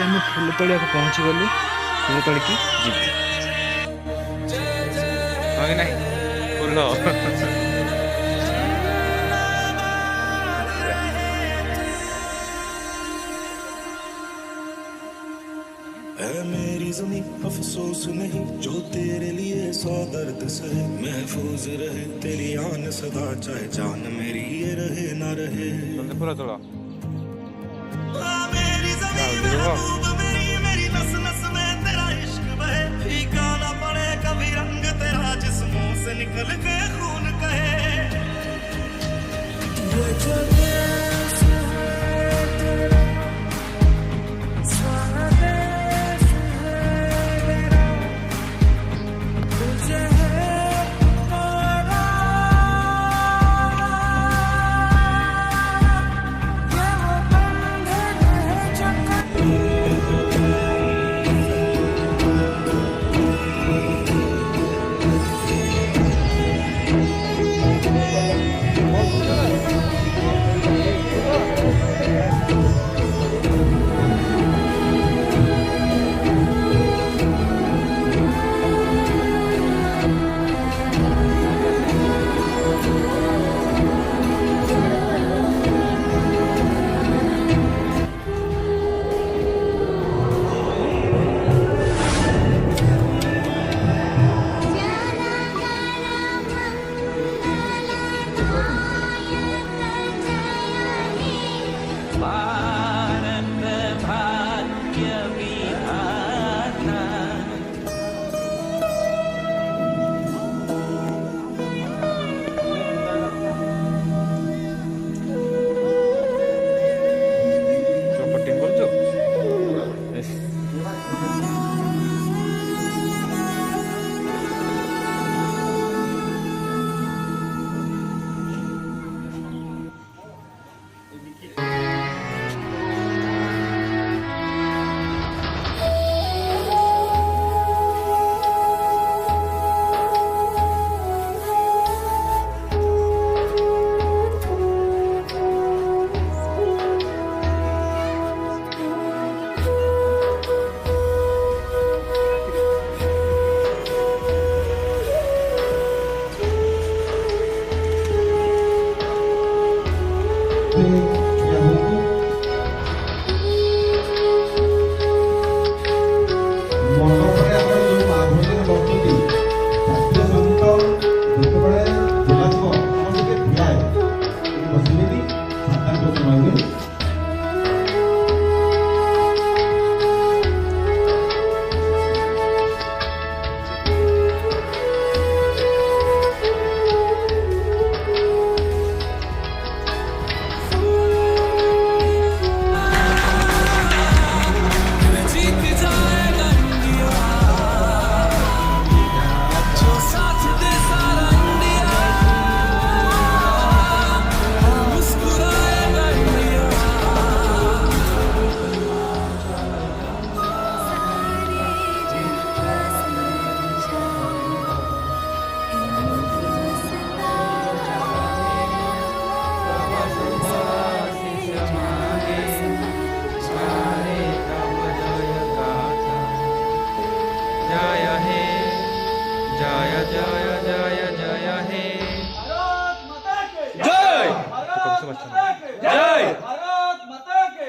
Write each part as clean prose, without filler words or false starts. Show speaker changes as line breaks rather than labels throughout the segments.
आम फुल तोड़ा पहुँची गलु फुल तोड़िकी जीव ना फुल
है मेरी ज़मीं अफसोस नहीं जो तेरे लिए सौ दर्द सहे महफूज रहे तेरी आन सदा चाहे जान मेरी ये रहे ना रहे
पूरा तोड़ा
मेरी ज़मीं महबूब मेरी नस नस में तेरा इश्क बहे फीका ना पड़े कभी रंग तेरा जिस्मों से निकल के खून कहे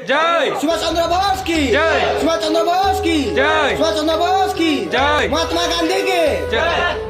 जय
सुभाष चंद्र बोस की
जय
सुभाष चंद्र बोस की
जय
सुभाष चंद्र बोस की
जय
महात्मा गांधी की
जय।